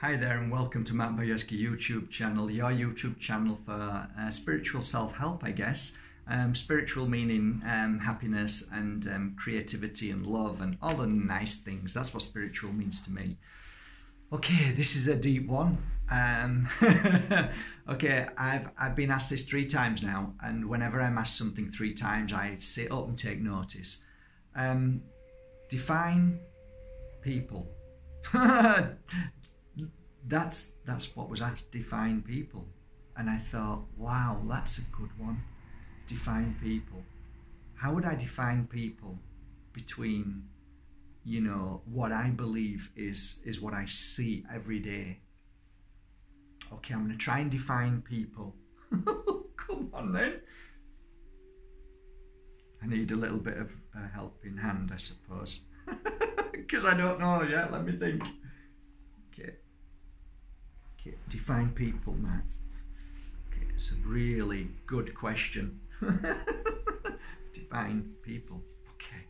Hi there and welcome to Matt Bajerski YouTube channel, your YouTube channel for spiritual self-help, I guess. Spiritual meaning happiness and creativity and love and all the nice things. That's what spiritual means to me. Okay, this is a deep one. Okay, I've been asked this 3 times now, and whenever I'm asked something 3 times, I sit up and take notice. Define people. That's what was asked, define people. And I thought, wow, that's a good one. Define people. How would I define people between, you know, what I believe is what I see every day? Okay, I'm going to try and define people. Come on then. I need a little bit of a helping hand, I suppose. Because I don't know yet, let me think. Okay, define people, Matt. Okay, it's a really good question. Define people. Okay.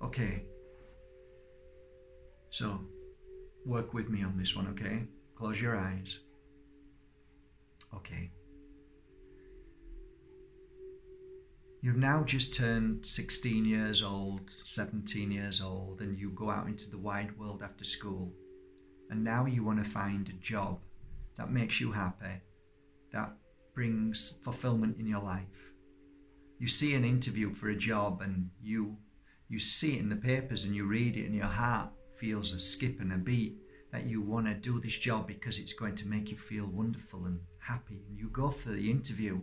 Okay. So, work with me on this one, okay? Close your eyes. Okay. You've now just turned 16 years old, 17 years old, and you go out into the wide world after school. And now you want to find a job that makes you happy, that brings fulfillment in your life. You see an interview for a job and you see it in the papers and you read it and your heart feels a skip and a beat that you want to do this job because it's going to make you feel wonderful and happy. And you go for the interview.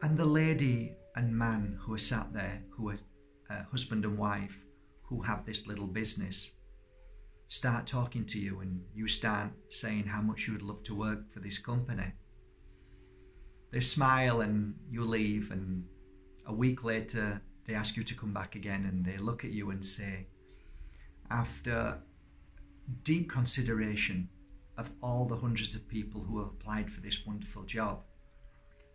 And the lady and man who are sat there, who are husband and wife, who have this little business, start talking to you and you start saying how much you would love to work for this company. They smile and you leave, and a week later they ask you to come back again, and they look at you and say, after deep consideration of all the hundreds of people who have applied for this wonderful job,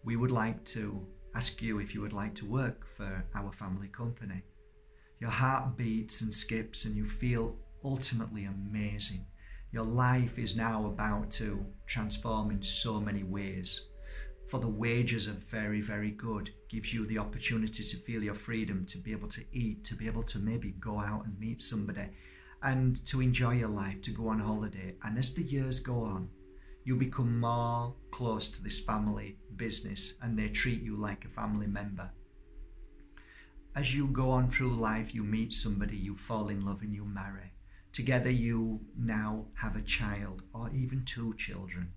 we would like to ask you if you would like to work for our family company. Your heart beats and skips and you feel ultimately amazing. Your life is now about to transform in so many ways. For the wages are very, very good. Gives you the opportunity to feel your freedom, to be able to eat, to be able to maybe go out and meet somebody and to enjoy your life, to go on holiday. And as the years go on, you become more close to this family business and they treat you like a family member. As you go on through life, you meet somebody, you fall in love and you marry. Together you now have a child or even 2 children.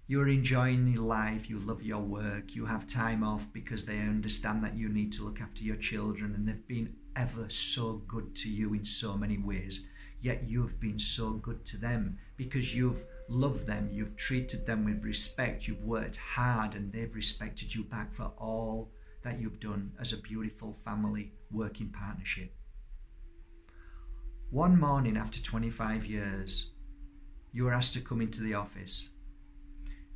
You're enjoying your life, you love your work, you have time off because they understand that you need to look after your children, and they've been ever so good to you in so many ways. Yet you've been so good to them because you've loved them, you've treated them with respect, you've worked hard, and they've respected you back for all that you've done as a beautiful family working partnership. One morning after 25 years, you were asked to come into the office.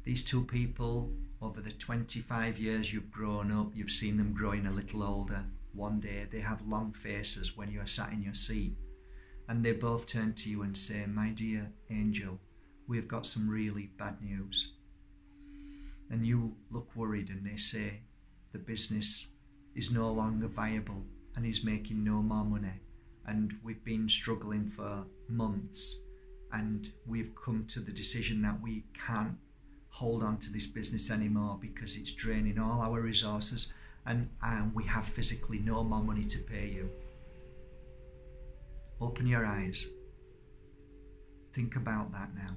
These 2 people, over the 25 years you've grown up, you've seen them growing a little older. One day they have long faces when you are sat in your seat. And they both turn to you and say, "My dear Angel, we've got some really bad news." And you look worried and they say, "The business is no longer viable and is making no more money. And we've been struggling for months and we've come to the decision that we can't hold on to this business anymore because it's draining all our resources and we have physically no more money to pay you." Open your eyes. Think about that now.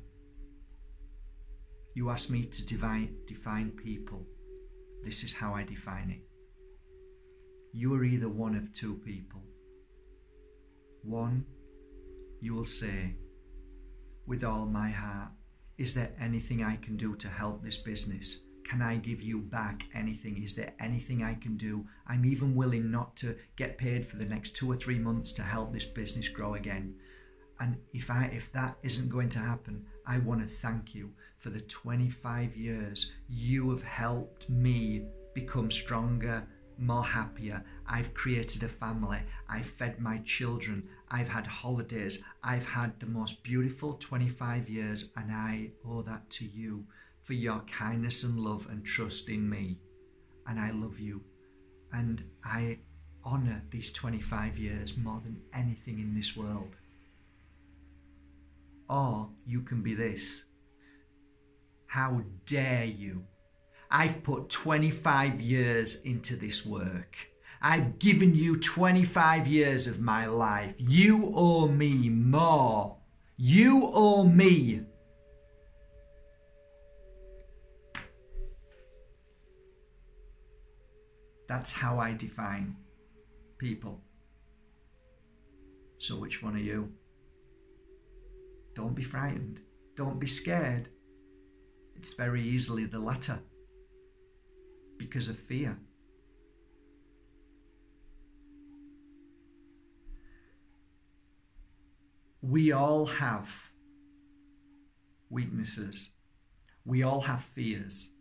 You asked me to define people. This is how I define it. You are either one of 2 people. One, you will say, "With all my heart, is there anything I can do to help this business? Can I give you back anything? Is there anything I can do? I'm even willing not to get paid for the next 2 or 3 months to help this business grow again. And if that isn't going to happen, I want to thank you for the 25 years you have helped me become stronger, more happier. I've created a family. I've fed my children. I've had holidays. I've had the most beautiful 25 years, and I owe that to you for your kindness and love and trust in me. And I love you. And I honour these 25 years more than anything in this world. Or you can be this. How dare you? I've put 25 years into this work. I've given you 25 years of my life. You owe me more. You owe me. That's how I define people. So which one are you? Don't be frightened. Don't be scared. It's very easily the latter. Because of fear. We all have weaknesses. We all have fears.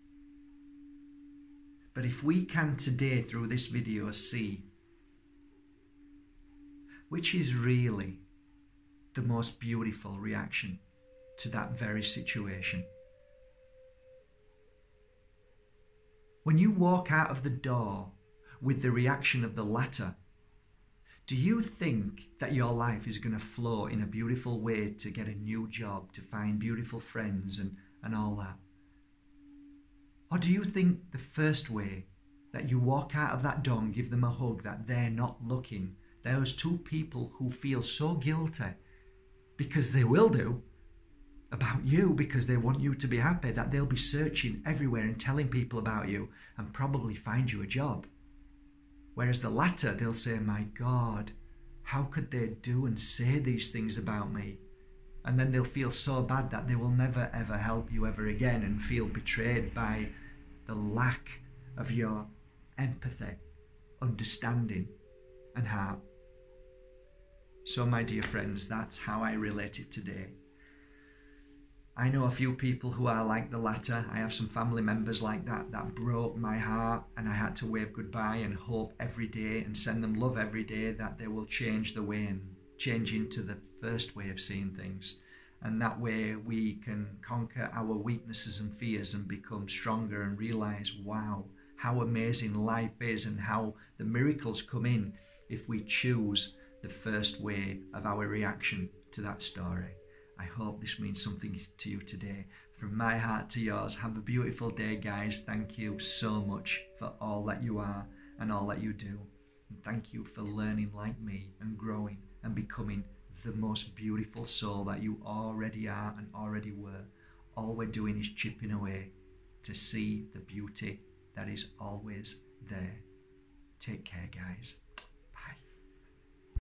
But if we can today through this video see which is really the most beautiful reaction to that very situation. When you walk out of the door with the reaction of the latter, do you think that your life is going to flow in a beautiful way to get a new job, to find beautiful friends and all that? Or do you think the first way that you walk out of that door and give them a hug, that they're not looking, those two people who feel so guilty, because they will do, about you because they want you to be happy, that they'll be searching everywhere and telling people about you and probably find you a job? Whereas the latter, they'll say, my God, how could they do and say these things about me? And then they'll feel so bad that they will never ever help you ever again and feel betrayed by the lack of your empathy, understanding and heart. So my dear friends, that's how I relate it today. I know a few people who are like the latter. I have some family members like that broke my heart, and I had to wave goodbye and hope every day and send them love every day that they will change the way and change into the first way of seeing things. And that way we can conquer our weaknesses and fears and become stronger and realize, wow, how amazing life is and how the miracles come in if we choose the first way of our reaction to that story. I hope this means something to you today. From my heart to yours, have a beautiful day, guys. Thank you so much for all that you are and all that you do. And thank you for learning like me and growing and becoming the most beautiful soul that you already are and already were. All we're doing is chipping away to see the beauty that is always there. Take care, guys.